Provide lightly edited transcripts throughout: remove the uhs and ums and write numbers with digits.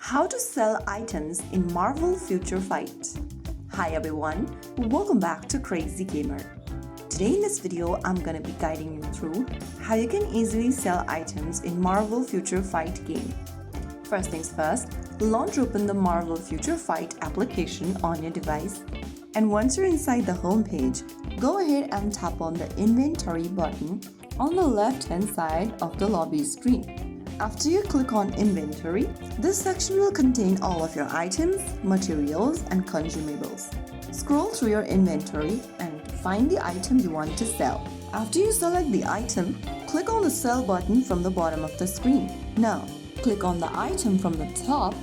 How to sell items in Marvel Future Fight. Hi everyone, welcome back to Crazy Gamer. Today in this video, I'm gonna be guiding you through how you can easily sell items in Marvel Future Fight game. First things first, launch open the Marvel Future Fight application on your device. And once you're inside the home page, go ahead and tap on the inventory button on the left hand side of the lobby screen. After you click on inventory, this section will contain all of your items, materials, and consumables. Scroll through your inventory and find the item you want to sell. After you select the item, click on the sell button from the bottom of the screen. Now, click on the item from the top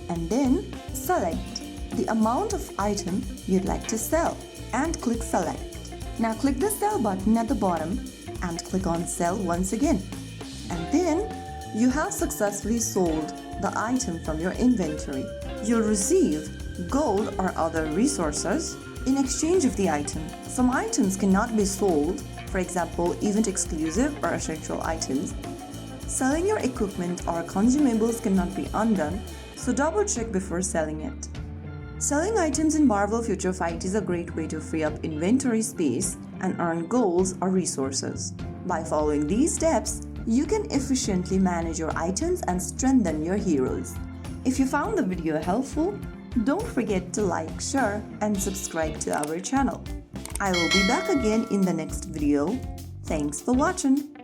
and then select the amount of item you'd like to sell and click select. Now click the sell button at the bottom and click on sell once again. And then you have successfully sold the item from your inventory. You'll receive gold or other resources in exchange of the item. Some items cannot be sold, for example, event exclusive or essential items. Selling your equipment or consumables cannot be undone, so double check before selling it. Selling items in Marvel Future Fight is a great way to free up inventory space and earn golds or resources. By following these steps, you can efficiently manage your items and strengthen your heroes. If you found the video helpful, don't forget to like, share, and subscribe to our channel. I will be back again in the next video. Thanks for watching.